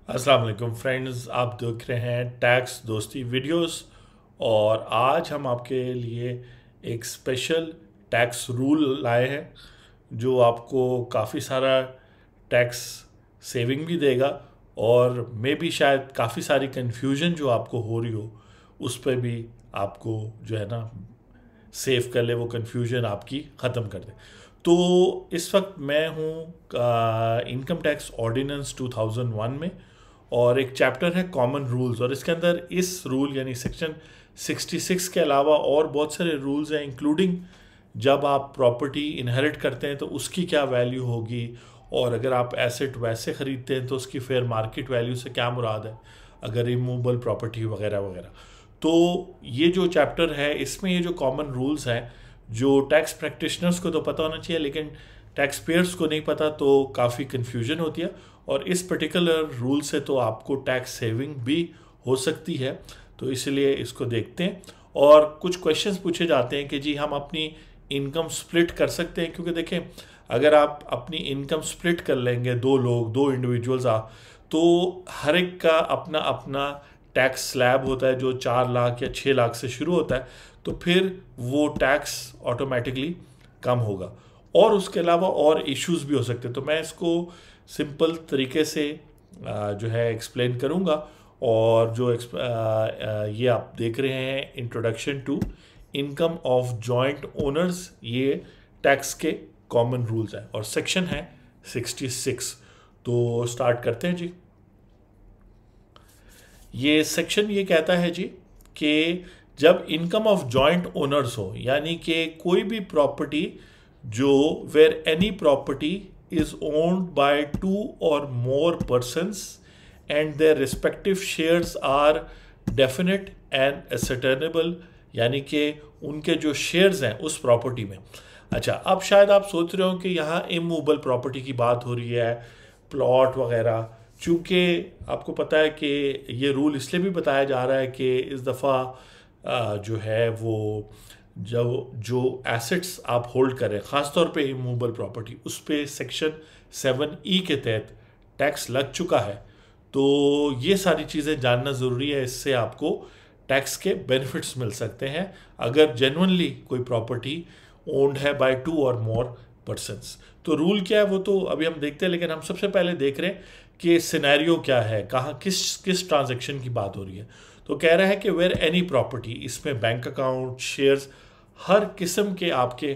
अस्सलाम वालेकुम फ्रेंड्स, आप देख रहे हैं टैक्स दोस्ती वीडियोस। और आज हम आपके लिए एक स्पेशल टैक्स रूल लाए हैं जो आपको काफ़ी सारा टैक्स सेविंग भी देगा और मे भी शायद काफ़ी सारी कन्फ्यूजन जो आपको हो रही हो उस पर भी आपको जो है ना सेव कर ले, वो कन्फ्यूजन आपकी ख़त्म कर दे। तो इस वक्त मैं हूँ इनकम टैक्स ऑर्डिनेंस 2001 में, और एक चैप्टर है कॉमन रूल्स, और इसके अंदर इस रूल यानी सेक्शन 66 के अलावा और बहुत सारे रूल्स हैं, इंक्लूडिंग जब आप प्रॉपर्टी इनहेरिट करते हैं तो उसकी क्या वैल्यू होगी, और अगर आप एसेट वैसे ख़रीदते हैं तो उसकी फेयर मार्केट वैल्यू से क्या मुराद है, अगर रिमूवेबल प्रॉपर्टी वगैरह वगैरह। तो ये जो चैप्टर है इसमें ये जो कॉमन रूल्स हैं जो टैक्स प्रैक्टिशनर्स को तो पता होना चाहिए लेकिन टैक्स पेयर्स को नहीं पता, तो काफ़ी कन्फ्यूजन होती है। और इस पर्टिकुलर रूल से तो आपको टैक्स सेविंग भी हो सकती है, तो इसलिए इसको देखते हैं। और कुछ क्वेश्चंस पूछे जाते हैं कि जी हम अपनी इनकम स्प्लिट कर सकते हैं, क्योंकि देखें अगर आप अपनी इनकम स्प्लिट कर लेंगे, दो लोग, दो इंडिविजुअल्स तो हर एक का अपना अपना टैक्स स्लैब होता है जो 4 लाख या 6 लाख से शुरू होता है, तो फिर वो टैक्स ऑटोमेटिकली कम होगा। और उसके अलावा और इश्यूज भी हो सकते हैं, तो मैं इसको सिंपल तरीके से जो है एक्सप्लेन करूँगा। और जो ये आप देख रहे हैं introduction to income of joint owners, ये टैक्स के कॉमन रूल्स हैं और सेक्शन है 66। तो स्टार्ट करते हैं जी। ये सेक्शन ये कहता है जी कि जब इनकम ऑफ जॉइंट ओनर्स हो, यानी कि कोई भी प्रॉपर्टी जो where any property is owned by 2 or more persons and their respective shares are definite and ascertainable, यानी कि उनके जो शेयर्स हैं उस प्रॉपर्टी में। अच्छा, अब शायद आप सोच रहे हो कि यहाँ इमूवेबल प्रॉपर्टी की बात हो रही है, प्लॉट वगैरह। चूँकि आपको पता है कि ये रूल इसलिए भी बताया जा रहा है कि इस दफ़ा जो है वो जो एसेट्स आप होल्ड करें, ख़ासतौर पे इमूवेबल प्रॉपर्टी, उस पर सेक्शन 7E के तहत टैक्स लग चुका है। तो ये सारी चीज़ें जानना ज़रूरी है, इससे आपको टैक्स के बेनिफिट्स मिल सकते हैं अगर जेन्युइनली कोई प्रॉपर्टी ओन्ड है बाय 2 or more persons। तो रूल क्या है वो तो अभी हम देखते हैं, लेकिन हम सबसे पहले देख रहे हैं कि सिनेरियो क्या है, कहाँ किस किस ट्रांजैक्शन की बात हो रही है। तो कह रहा है कि वेयर एनी प्रॉपर्टी, इसमें बैंक अकाउंट, शेयर्स, हर किस्म के आपके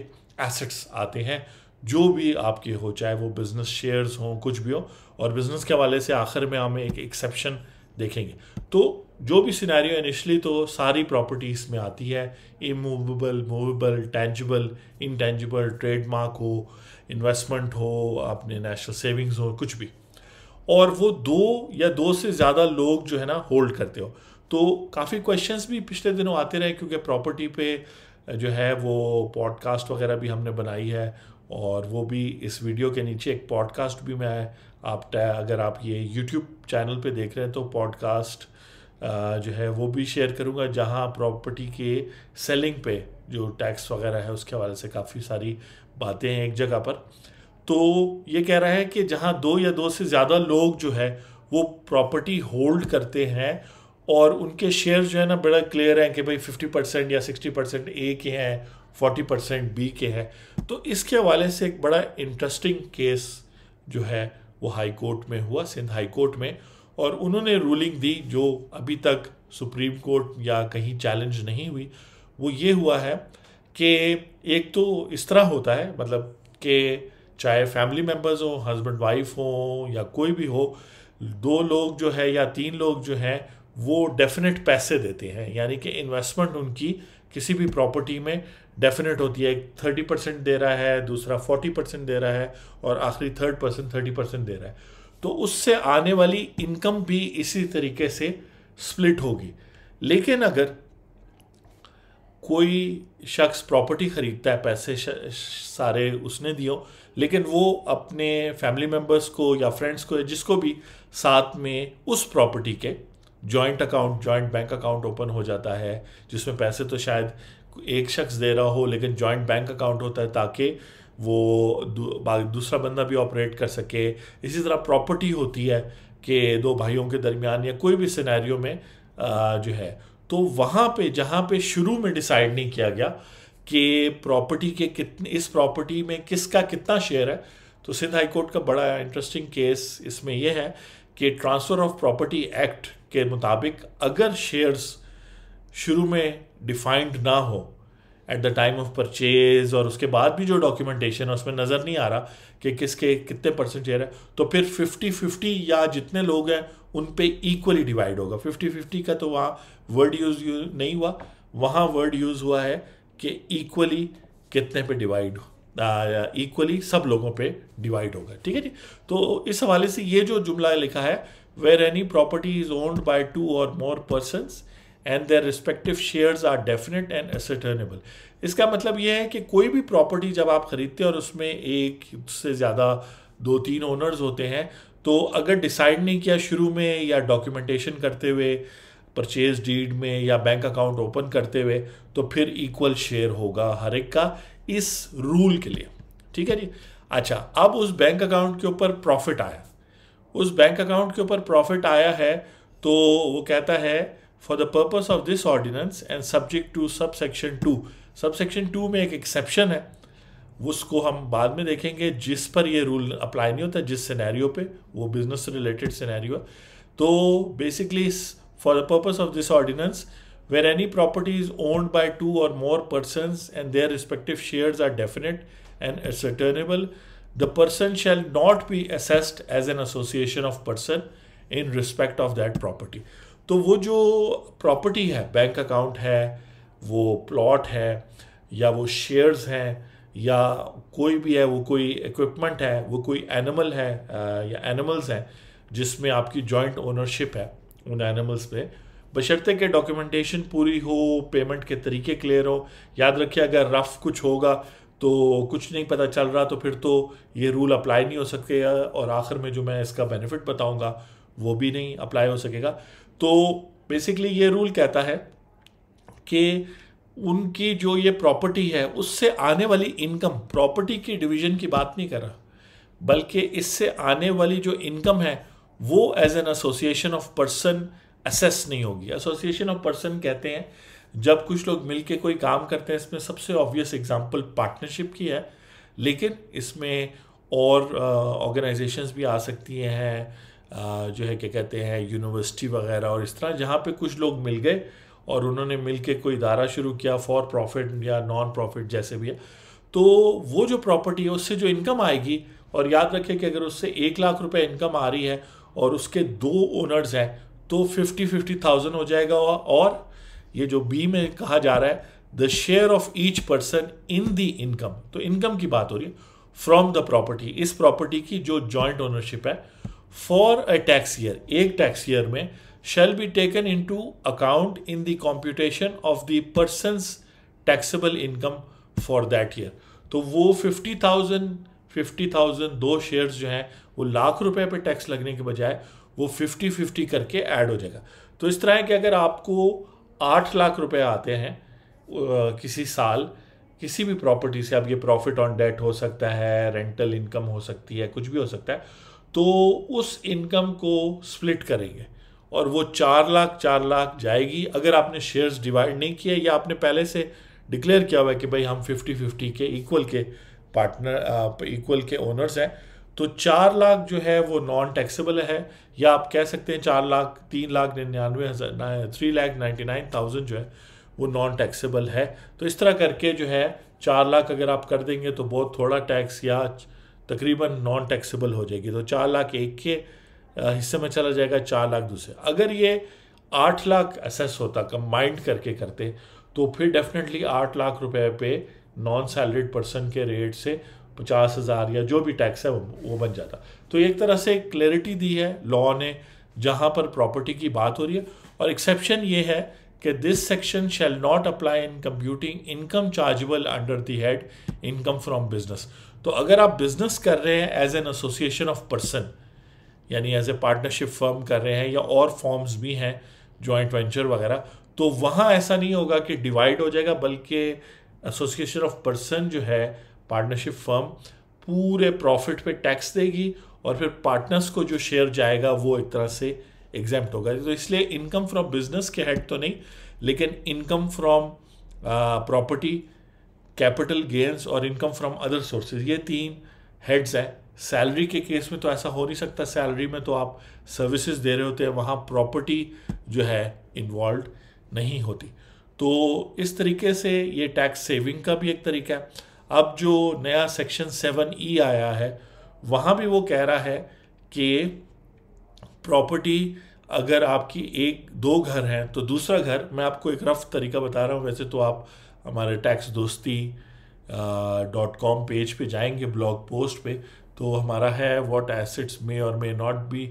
एसेट्स आते हैं जो भी आपके हो, चाहे वो बिजनेस शेयर्स हों, कुछ भी हो। और बिजनेस के हवाले से आखिर में हम एक एक्सेप्शन देखेंगे। तो जो भी सिनेरियो इनिशली तो सारी प्रॉपर्टीज में आती है, immovable, movable, tangible, intangible, trademark हो, इन्वेस्टमेंट हो, अपने नेशनल सेविंग्स हो, कुछ भी। और वो दो या दो से ज़्यादा लोग जो है ना होल्ड करते हो। तो काफ़ी क्वेश्चंस भी पिछले दिनों आते रहे, क्योंकि प्रॉपर्टी पे जो है वो पॉडकास्ट वगैरह भी हमने बनाई है, और वो भी इस वीडियो के नीचे एक पॉडकास्ट भी मैं अगर आप ये यूट्यूब चैनल पे देख रहे हैं तो पॉडकास्ट जो है वो भी शेयर करूँगा, जहाँ प्रॉपर्टी के सेलिंग पे जो टैक्स वगैरह है उसके हवाले से काफ़ी सारी बातें हैं एक जगह पर। तो ये कह रहा है कि जहाँ दो या दो से ज़्यादा लोग जो है वो प्रॉपर्टी होल्ड करते हैं और उनके शेयर जो है ना बड़ा क्लियर है कि भाई 50% या 60% ए के हैं, 40% बी के हैं। तो इसके हवाले से एक बड़ा इंटरेस्टिंग केस जो है वो हाई कोर्ट में हुआ, सिंध हाई कोर्ट में, और उन्होंने रूलिंग दी जो अभी तक सुप्रीम कोर्ट या कहीं चैलेंज नहीं हुई। वो ये हुआ है कि एक तो इस तरह होता है, मतलब कि चाहे फैमिली मेम्बर्स हो, हस्बैंड वाइफ हो या कोई भी हो, दो लोग जो है या तीन लोग जो हैं वो डेफिनेट पैसे देते हैं, यानी कि इन्वेस्टमेंट उनकी किसी भी प्रॉपर्टी में डेफिनेट होती है। 30% दे रहा है, दूसरा 40% दे रहा है, और आखिरी थर्ड पर्सन 30% दे रहा है। तो उससे आने वाली इनकम भी इसी तरीके से स्प्लिट होगी। लेकिन अगर कोई शख्स प्रॉपर्टी खरीदता है, पैसे सारे उसने दिए, लेकिन वो अपने फैमिली मेम्बर्स को या फ्रेंड्स को या जिसको भी साथ में उस प्रॉपर्टी के joint account, joint bank account open हो जाता है, जिसमें पैसे तो शायद एक शख्स दे रहा हो लेकिन जॉइंट बैंक अकाउंट होता है ताकि वो दूसरा बंदा भी ऑपरेट कर सके। इसी तरह प्रॉपर्टी होती है, कि दो भाइयों के दरमियान या कोई भी सिनेरियो में जो है, तो वहाँ पे जहाँ पे शुरू में डिसाइड नहीं किया गया कि प्रॉपर्टी के कितने, इस प्रॉपर्टी में किसका कितना शेयर है, तो सिंध हाई कोर्ट का बड़ा इंटरेस्टिंग केस इसमें यह है कि ट्रांसफ़र ऑफ प्रॉपर्टी एक्ट के मुताबिक अगर शेयर्स शुरू में डिफाइंड ना हो at the time of purchase, और उसके बाद भी जो डॉक्यूमेंटेशन है उसमें नज़र नहीं आ रहा कि किसके कितने परसेंट शेयर है, तो फिर 50-50 या जितने लोग हैं उन पे इक्वली डिवाइड होगा। 50-50 का तो वहाँ वर्ड यूज़ नहीं हुआ, वहाँ वर्ड यूज़ हुआ है कि इक्वली कितने पे डिवाइड हो, इक्वली सब लोगों पे डिवाइड होगा। ठीक है जी। तो इस हवाले से ये जो जुमला लिखा है, where any property is owned by 2 और more persons and their respective shares are definite and ascertainable, इसका मतलब यह है कि कोई भी प्रॉपर्टी जब आप खरीदते हैं और उसमें एक से ज़्यादा 2-3 ओनर्स होते हैं, तो अगर डिसाइड नहीं किया शुरू में या डॉक्यूमेंटेशन करते हुए, परचेज डीड में या बैंक अकाउंट ओपन करते हुए, तो फिर इक्वल शेयर होगा हर एक का इस रूल के लिए। ठीक है जी। अच्छा, अब उस बैंक अकाउंट के ऊपर प्रॉफिट आया, उस बैंक अकाउंट के ऊपर प्रॉफिट आया है, तो वो कहता है for the purpose of this ordinance and subject to subsection 2, subsection 2 में एक एक्सेप्शन है, उसको हम बाद में देखेंगे, जिस पर ये रूल अप्लाई नहीं होता, जिस सिनेरियो पे, वो बिजनेस से रिलेटेड सिनेरियो है। तो basically for the purpose of this ordinance where any property is owned by 2 or more persons and their respective shares are definite and ascertainable, the person shall not be assessed as an association of person in respect of that property. तो वो जो property है, bank account है, वो plot है, या वो shares हैं, या कोई भी है, वो कोई इक्विपमेंट है, वो कोई एनिमल है या एनिमल्स हैं जिसमें आपकी जॉइंट ओनरशिप है उन एनिमल्स पे, बशर्ते के डॉक्यूमेंटेशन पूरी हो, पेमेंट के तरीके क्लियर हो। याद रखिए, अगर रफ कुछ होगा तो कुछ नहीं पता चल रहा, तो फिर तो ये रूल अप्लाई नहीं हो सकते, और आखिर में जो मैं इसका बेनिफिट बताऊंगा वो भी नहीं अप्लाई हो सकेगा। तो बेसिकली ये रूल कहता है कि उनकी जो ये प्रॉपर्टी है उससे आने वाली इनकम, प्रॉपर्टी की डिवीजन की बात नहीं कर रहा, बल्कि इससे आने वाली जो इनकम है वो as an association of person assess नहीं होगी। एसोसिएशन ऑफ पर्सन कहते हैं जब कुछ लोग मिलके कोई काम करते हैं। इसमें सबसे ऑब्वियस एग्जांपल पार्टनरशिप की है, लेकिन इसमें और ऑर्गेनाइजेशंस भी आ सकती हैं, जो है क्या कहते हैं, यूनिवर्सिटी वगैरह, और इस तरह जहाँ पे कुछ लोग मिल गए और उन्होंने मिलके कोई इदारा शुरू किया फॉर प्रॉफिट या नॉन प्रॉफिट जैसे भी है, तो वो जो प्रॉपर्टी है उससे जो इनकम आएगी, और याद रखें कि अगर उससे 1 लाख रुपए इनकम आ रही है और उसके 2 ओनर्स हैं, तो 50,000 हो जाएगा। और ये जो बी में कहा जा रहा है, the share of each person in the income, तो इनकम की बात हो रही है फ्रॉम द प्रॉपर्टी, इस प्रॉपर्टी की जो जॉइंट ओनरशिप है, फॉर अ टैक्स ईयर, एक टैक्स ईयर में, shall be taken into account in the computation of the person's taxable income for that year। तो वो 50,000 दो शेयर्स जो हैं वो लाख रुपए पे टैक्स लगने के बजाय वो 50-50 करके ऐड हो जाएगा। तो इस तरह है कि अगर आपको 8 लाख रुपए आते हैं किसी साल किसी भी प्रॉपर्टी से, अब ये प्रॉफिट ऑन डेट हो सकता है, रेंटल इनकम हो सकती है, कुछ भी हो सकता है, तो उस इनकम को स्प्लिट करेंगे और वो 4 लाख जाएगी। अगर आपने शेयर्स डिवाइड नहीं किए या आपने पहले से डिक्लेयर किया हुआ है कि भाई हम 50-50 के इक्वल के पार्टनर, इक्वल के ओनर्स हैं, तो 4 लाख जो है वो नॉन टैक्सेबल है, या आप कह सकते हैं 3,99,000 जो है वो नॉन टैक्सेबल है। तो इस तरह करके जो है 4 लाख अगर आप कर देंगे तो बहुत थोड़ा टैक्स या तकरीबन नॉन टैक्सेबल हो जाएगी। तो 4 लाख एक के हिस्से में चला जाएगा, 4 लाख दूसरे। अगर ये 8 लाख असेस होता, कंबाइंड करके करते, तो फिर डेफिनेटली 8 लाख रुपए पे नॉन सैलरीड पर्सन के रेट से 50,000 या जो भी टैक्स है वो बन जाता। तो एक तरह से क्लैरिटी दी है लॉ ने जहाँ पर प्रॉपर्टी की बात हो रही है। और एक्सेप्शन ये है कि this section shall not apply in computing income chargeable under the head income from business. तो अगर आप बिजनेस कर रहे हैं as an association of person, यानी एज ए पार्टनरशिप फर्म कर रहे हैं, या और फॉर्म्स भी हैं जॉइंट वेंचर वगैरह, तो वहाँ ऐसा नहीं होगा कि डिवाइड हो जाएगा, बल्कि एसोसिएशन ऑफ पर्सन जो है पार्टनरशिप फर्म पूरे प्रॉफिट पे टैक्स देगी और फिर पार्टनर्स को जो शेयर जाएगा वो एक तरह से एग्जेम्प्ट होगा। तो इसलिए इनकम फ्रॉम बिजनेस के हेड तो नहीं, लेकिन income from property, capital gains और इनकम फ्रॉम अदर सोर्सेज, ये 3 हेड्स हैं। सैलरी के केस में तो ऐसा हो नहीं सकता, सैलरी में तो आप सर्विसेज दे रहे होते हैं, वहाँ प्रॉपर्टी जो है इन्वॉल्व नहीं होती। तो इस तरीके से ये टैक्स सेविंग का भी एक तरीका है। अब जो नया सेक्शन 7E आया है, वहाँ भी वो कह रहा है कि प्रॉपर्टी अगर आपकी 1-2 घर हैं तो दूसरा घर, मैं आपको एक रफ तरीका बता रहा हूँ, वैसे तो आप हमारे टैक्स दोस्ती .com पेज पे जाएंगे, ब्लॉग पोस्ट पे, तो हमारा है व्हाट एसेट्स मे और may not be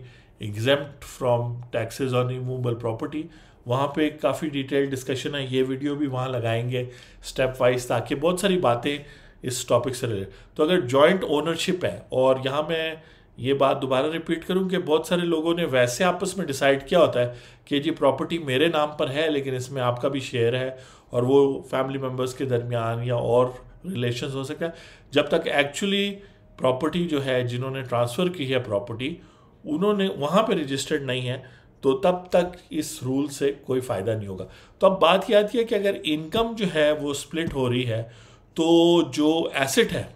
exempt from taxes on immovable property. वहाँ पे काफ़ी डिटेल डिस्कशन है, ये वीडियो भी वहाँ लगाएंगे स्टेप वाइज, ताकि बहुत सारी बातें इस टॉपिक से रिलेटेड। तो अगर जॉइंट ओनरशिप है, और यहाँ मैं ये बात दोबारा रिपीट करूँ कि बहुत सारे लोगों ने वैसे आपस में डिसाइड किया होता है कि जी प्रॉपर्टी मेरे नाम पर है लेकिन इसमें आपका भी शेयर है, और वो फैमिली मेम्बर्स के दरमियान या और रिलेशंस हो सकता है। जब तक एक्चुअली प्रॉपर्टी जो है जिन्होंने ट्रांसफ़र की है प्रॉपर्टी, उन्होंने वहाँ पे रजिस्टर्ड नहीं है, तो तब तक इस रूल से कोई फ़ायदा नहीं होगा। तो अब बात ये आती है कि अगर इनकम जो है वो स्प्लिट हो रही है, तो जो एसेट है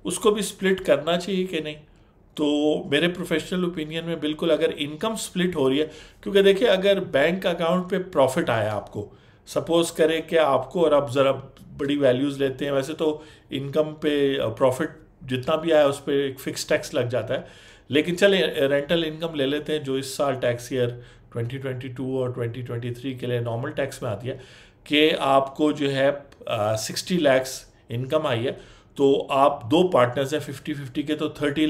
उसको भी स्प्लिट करना चाहिए कि नहीं। तो मेरे प्रोफेशनल ओपिनियन में बिल्कुल, अगर इनकम स्प्लिट हो रही है, क्योंकि देखिए अगर बैंक अकाउंट पे प्रॉफिट आया आपको, सपोज करें कि आपको, और आप ज़रा बड़ी वैल्यूज़ लेते हैं, वैसे तो इनकम पे प्रॉफिट जितना भी आया उस पर एक फिक्स टैक्स लग जाता है, लेकिन चले रेंटल इनकम ले लेते हैं जो इस साल टैक्स ईयर 2022 और 2023 के लिए नॉर्मल टैक्स में आती है, कि आपको जो है 60 लाख इनकम आई है, तो आप 2 पार्टनर्स हैं 50-50 के, तो 30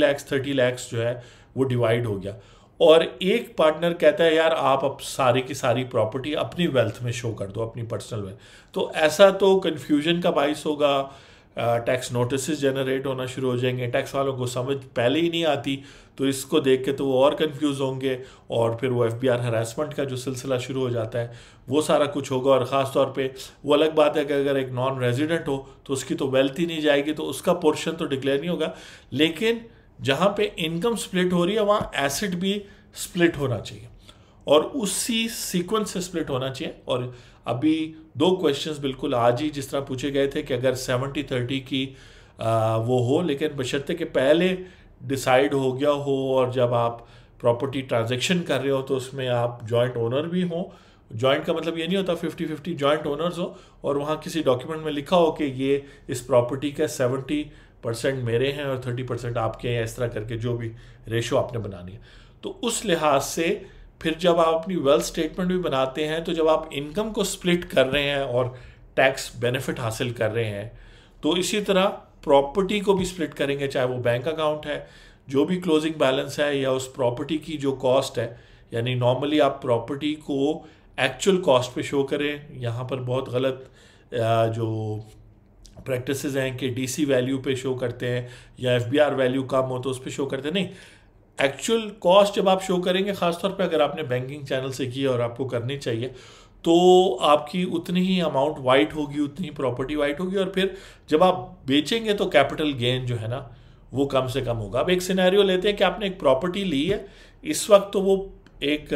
लाख जो है वो डिवाइड हो गया, और एक पार्टनर कहता है यार आप अब सारी की सारी प्रॉपर्टी अपनी वेल्थ में शो कर दो, अपनी पर्सनल वेल्थ। तो ऐसा तो कन्फ्यूजन का बाइस होगा, टैक्स नोटिस जनरेट होना शुरू हो जाएंगे, टैक्स वालों को समझ पहले ही नहीं आती, तो इसको देख के तो वो और कंफ्यूज होंगे, और फिर वो FBI हरासमेंट का जो सिलसिला शुरू हो जाता है वो सारा कुछ होगा। और ख़ास तौर पे वो अलग बात है कि अगर एक नॉन रेजिडेंट हो तो उसकी तो वेल्थ ही नहीं जाएगी, तो उसका पोर्शन तो डिक्लेयर नहीं होगा। लेकिन जहाँ पे इनकम स्प्लिट हो रही है वहाँ एसेट भी स्प्लिट होना चाहिए, और उसी सीक्वेंस से स्प्लिट होना चाहिए। और अभी 2 क्वेश्चंस बिल्कुल आज ही जिस तरह पूछे गए थे कि अगर 70-30 की वो हो, लेकिन बशर्ते कि पहले डिसाइड हो गया हो, और जब आप प्रॉपर्टी ट्रांजैक्शन कर रहे हो तो उसमें आप जॉइंट ओनर भी हो। जॉइंट का मतलब ये नहीं होता 50-50, जॉइंट ओनर्स हो, और वहाँ किसी डॉक्यूमेंट में लिखा हो कि ये इस प्रॉपर्टी का 70% मेरे हैं और 30% आपके हैं, इस तरह करके जो भी रेशो आपने बनानी है। तो उस लिहाज से फिर जब आप अपनी वेल्थ स्टेटमेंट भी बनाते हैं, तो जब आप इनकम को स्प्लिट कर रहे हैं और टैक्स बेनिफिट हासिल कर रहे हैं, तो इसी तरह प्रॉपर्टी को भी स्प्लिट करेंगे, चाहे वो बैंक अकाउंट है, जो भी क्लोजिंग बैलेंस है, या उस प्रॉपर्टी की जो कॉस्ट है। यानी नॉर्मली आप प्रॉपर्टी को एक्चुअल कॉस्ट पे शो करें, यहाँ पर बहुत गलत जो प्रैक्टिसेस हैं कि DC वैल्यू पे शो करते हैं, या FBR वैल्यू कम हो तो उस पर शो करते हैं। नहीं, एक्चुअल कॉस्ट जब आप शो करेंगे, खासतौर पे अगर आपने बैंकिंग चैनल से की और आपको करनी चाहिए, तो आपकी उतनी ही अमाउंट वाइट होगी, उतनी ही प्रॉपर्टी वाइट होगी, और फिर जब आप बेचेंगे तो कैपिटल गेन जो है ना वो कम से कम होगा। अब एक सिनेरियो लेते हैं कि आपने एक प्रॉपर्टी ली है, इस वक्त तो वो एक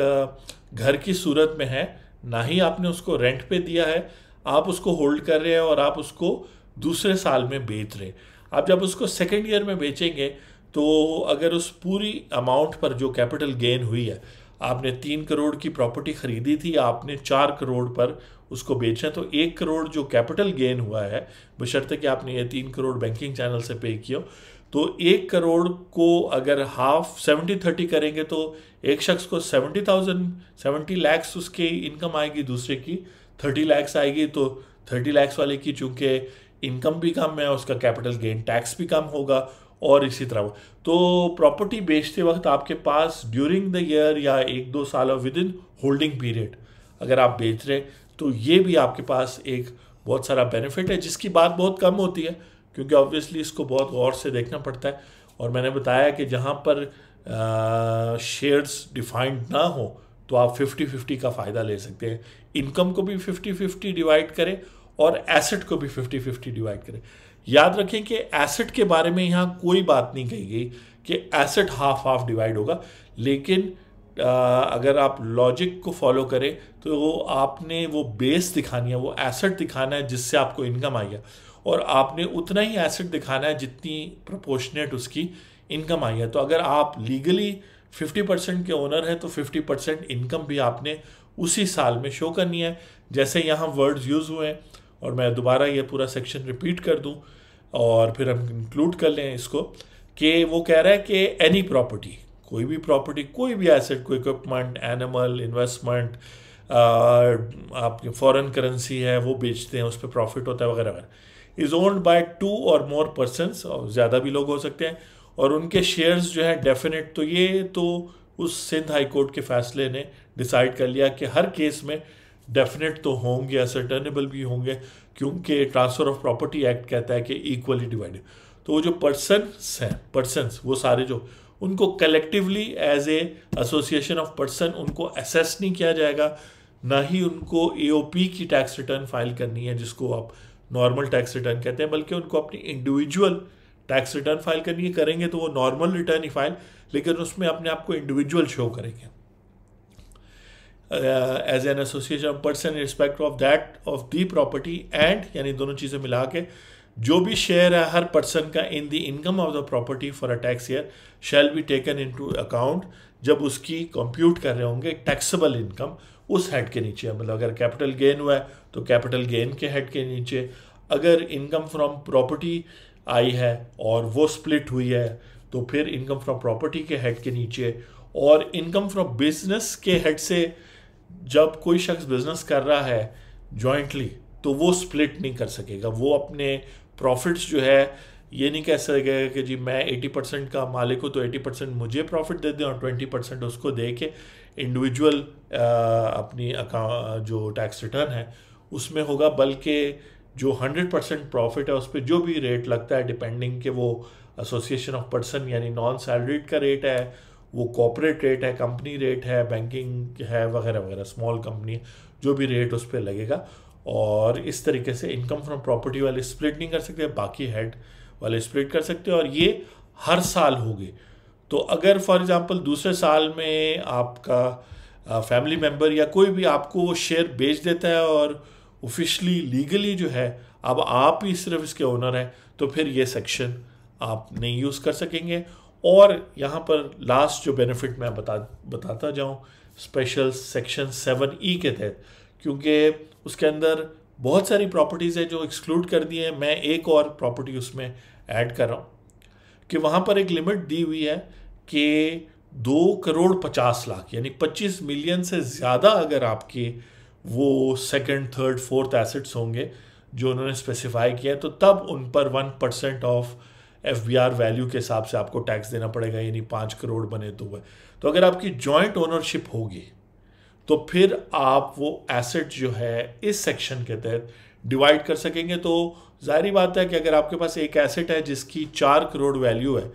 घर की सूरत में है, ना ही आपने उसको रेंट पे दिया है, आप उसको होल्ड कर रहे हैं और आप उसको दूसरे साल में बेच रहे हैं। आप जब उसको सेकेंड ईयर में बेचेंगे, तो अगर उस पूरी अमाउंट पर जो कैपिटल गेन हुई है, आपने 3 करोड़ की प्रॉपर्टी खरीदी थी, आपने 4 करोड़ पर उसको बेचा, तो 1 करोड़ जो कैपिटल गेन हुआ है, बशर्ते कि आपने ये 3 करोड़ बैंकिंग चैनल से पे किया, तो 1 करोड़ को अगर हाफ 70-30 करेंगे तो एक शख्स को 70 लाख उसके इनकम आएगी, दूसरे की 30 लाख आएगी। तो 30 लाख वाले की चूंकि इनकम भी कम है, उसका कैपिटल गेन टैक्स भी कम होगा, और इसी तरह। तो प्रॉपर्टी बेचते वक्त आपके पास ड्यूरिंग द ईयर या 1-2 साल विद इन होल्डिंग पीरियड अगर आप बेच रहे हैं, तो ये भी आपके पास एक बहुत सारा बेनिफिट है, जिसकी बात बहुत कम होती है, क्योंकि ऑब्वियसली इसको बहुत गौर से देखना पड़ता है। और मैंने बताया कि जहाँ पर शेयर्स डिफाइंड ना हो तो आप 50-50 का फ़ायदा ले सकते हैं। इनकम को भी 50-50 डिवाइड करें और एसेट को भी 50-50 डिवाइड करें। याद रखें कि एसेट के बारे में यहाँ कोई बात नहीं कही गई कि एसेट हाफ हाफ डिवाइड होगा, लेकिन अगर आप लॉजिक को फॉलो करें तो आपने वो बेस दिखानी है, वो एसेट दिखाना है जिससे आपको इनकम आई है, और आपने उतना ही एसेट दिखाना है जितनी प्रोपोर्शनेट उसकी इनकम आई है। तो अगर आप लीगली 50% के ओनर हैं तो 50% इनकम भी आपने उसी साल में शो करनी है। जैसे यहाँ वर्ड्स यूज़ हुए हैं, और मैं दोबारा ये पूरा सेक्शन रिपीट कर दूँ और फिर हम इंक्लूड कर लें इसको, कि वो कह रहा है कि एनी प्रॉपर्टी, कोई भी प्रॉपर्टी, कोई भी एसेट, कोई इक्विपमेंट, एनिमल, इन्वेस्टमेंट, आपकी फॉरेन करेंसी है वो बेचते हैं, उस पर प्रॉफिट होता है वगैरह वगैरह, इज़ ओन्ड बाय 2 और मोर पर्सनस, और ज़्यादा भी लोग हो सकते हैं, और उनके शेयर्स जो है डेफिनेट। तो ये तो उस सिंध हाई कोर्ट के फैसले ने डिसाइड कर लिया कि हर केस में डेफिनेट तो होंगे, असर्टेनेबल भी होंगे, क्योंकि ट्रांसफ़र ऑफ प्रॉपर्टी एक्ट कहता है कि इक्वली डिवाइडेड। तो वो जो पर्सन्स वो सारे जो, उनको collectively as a association of person उनको असेस नहीं किया जाएगा, ना ही उनको एओपी की टैक्स रिटर्न फाइल करनी है जिसको आप नॉर्मल टैक्स रिटर्न कहते हैं, बल्कि उनको अपनी इंडिविजुअल टैक्स रिटर्न फाइल करनी है। करेंगे तो वो नॉर्मल रिटर्न ही फाइल, लेकिन उसमें अपने आप को इंडिविजुअल शो करेंगे as an association of person in respect of that of the property and, यानी दोनों चीज़ें मिला के जो भी शेयर है हर पर्सन का in the income of the property for a tax year shall be taken into account, जब उसकी कंप्यूट कर रहे होंगे टैक्सेबल इनकम उस हेड के नीचे। मतलब अगर कैपिटल गेन हुआ है तो कैपिटल गेन के हेड के नीचे, अगर इनकम फ्रॉम प्रॉपर्टी आई है और वो स्प्लिट हुई है तो फिर इनकम फ्रॉम प्रॉपर्टी के हेड के नीचे, और इनकम फ्रॉम बिजनेस के हेड से जब कोई शख्स बिजनेस कर रहा है जॉइंटली तो वो स्प्लिट नहीं कर सकेगा, वो अपने प्रॉफिट्स जो है ये नहीं कह सकेगा कि जी मैं 80% का मालिक हूँ तो 80% मुझे प्रॉफिट दे दें और 20% उसको दे के इंडिविजुअल अपनी जो टैक्स रिटर्न है उसमें होगा, बल्कि जो 100% प्रॉफिट है उस पर जो भी रेट लगता है डिपेंडिंग कि वो एसोसिएशन ऑफ पर्सन यानी नॉन सैलरीड का रेट है, वो कॉर्पोरेट रेट है, कंपनी रेट है, बैंकिंग है वगैरह वगैरह, स्मॉल कंपनी, जो भी रेट उस पर लगेगा। और इस तरीके से इनकम फ्रॉम प्रॉपर्टी वाले स्प्लिट नहीं कर सकते, बाकी हेड वाले स्प्लिट कर सकते हैं, और ये हर साल होगी। तो अगर फॉर एग्जांपल दूसरे साल में आपका फैमिली मेम्बर या कोई भी आपको वो शेयर बेच देता है और ऑफिशियली लीगली जो है अब आप ही सिर्फ इसके ओनर हैं, तो फिर ये सेक्शन आप नहीं यूज़ कर सकेंगे। और यहाँ पर लास्ट जो बेनिफिट मैं बताता जाऊँ स्पेशल सेक्शन 7E के तहत, क्योंकि उसके अंदर बहुत सारी प्रॉपर्टीज़ है जो एक्सक्लूड कर दी है, मैं एक और प्रॉपर्टी उसमें ऐड कर रहा हूँ कि वहाँ पर एक लिमिट दी हुई है कि 2,50,00,000 यानी 25 मिलियन से ज़्यादा अगर आपके वो सेकंड, थर्ड, फोर्थ एसेट्स होंगे जो उन्होंने स्पेसिफाई किया है, तो तब उन पर 1% ऑफ FBR वैल्यू के हिसाब से आपको टैक्स देना पड़ेगा, यानी 5 करोड़ बने तो वह। तो अगर आपकी जॉइंट ओनरशिप होगी तो फिर आप वो एसेट जो है इस सेक्शन के तहत डिवाइड कर सकेंगे। तो जाहिर बात है कि अगर आपके पास एक एसेट है जिसकी 4 करोड़ वैल्यू है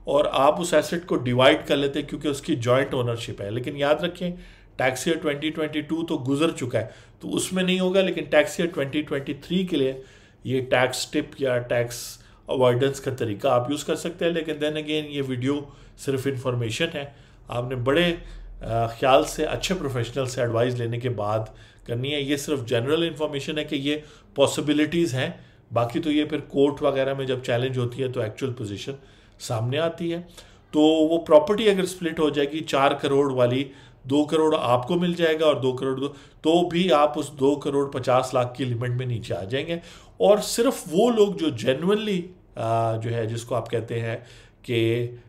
और आप उस एसेट को डिवाइड कर लेते हैं क्योंकि उसकी जॉइंट ओनरशिप है, लेकिन याद रखें टैक्स ईयर 2022 तो गुजर चुका है तो उसमें नहीं होगा, लेकिन टैक्स ईयर 2023 के लिए ये टैक्स टिप या टैक्स अवॉइडेंस का तरीका आप यूज़ कर सकते हैं। लेकिन देन अगेन ये वीडियो सिर्फ इन्फॉर्मेशन है, आपने बड़े ख्याल से अच्छे प्रोफेशनल से एडवाइस लेने के बाद करनी है। ये सिर्फ जनरल इन्फॉर्मेशन है कि ये पॉसिबिलिटीज़ हैं, बाकी तो ये फिर कोर्ट वगैरह में जब चैलेंज होती है तो एक्चुअल पोजीशन सामने आती है। तो वो प्रॉपर्टी अगर स्प्लिट हो जाएगी 4 करोड़ वाली, 2 करोड़ आपको मिल जाएगा और 2 करोड़ तो भी आप उस 2,50,00,000 की लिमिट में नीचे आ जाएंगे। और सिर्फ वो लोग जो जेन्युइनली जो है जिसको आप कहते हैं कि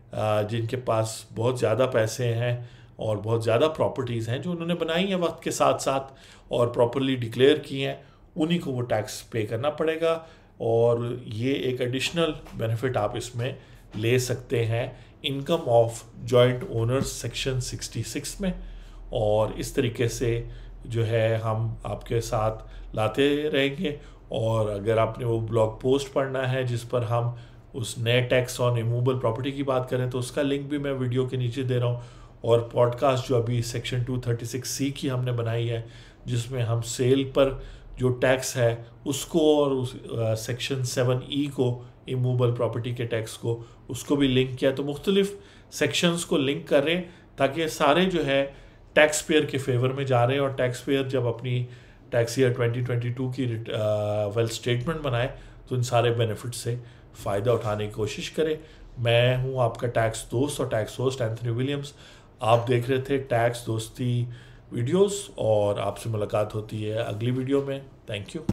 जिनके पास बहुत ज़्यादा पैसे हैं और बहुत ज़्यादा प्रॉपर्टीज़ हैं जो उन्होंने बनाई हैं वक्त के साथ साथ और प्रॉपरली डिक्लेयर की हैं, उन्हीं को वो टैक्स पे करना पड़ेगा। और ये एक एडिशनल बेनिफिट आप इसमें ले सकते हैं income of joint owners section 66 में। और इस तरीके से जो है हम आपके साथ लाते रहेंगे। और अगर आपने वो ब्लॉग पोस्ट पढ़ना है जिस पर हम उस नए टैक्स ऑन इमूवेबल प्रॉपर्टी की बात करें तो उसका लिंक भी मैं वीडियो के नीचे दे रहा हूँ। और पॉडकास्ट जो अभी सेक्शन 236C की हमने बनाई है जिसमें हम सेल पर जो टैक्स है उसको और उस सेक्शन 7E को इमूवेबल प्रॉपर्टी के टैक्स को, उसको भी लिंक किया। तो मुख्तलिफ सेक्शंस को लिंक कर रहे हैं ताकि सारे जो है टैक्स पेयर के फेवर में जा रहे हैं, और टैक्स पेयर जब अपनी टैक्स ईयर 2022 की वेल्थ स्टेटमेंट बनाए तो इन सारे बेनिफिट से फ़ायदा उठाने की कोशिश करें। मैं हूं आपका टैक्स दोस्त और टैक्स होस्ट एंथनी विलियम्स। आप देख रहे थे टैक्स दोस्ती वीडियोस, और आपसे मुलाकात होती है अगली वीडियो में। Thank you.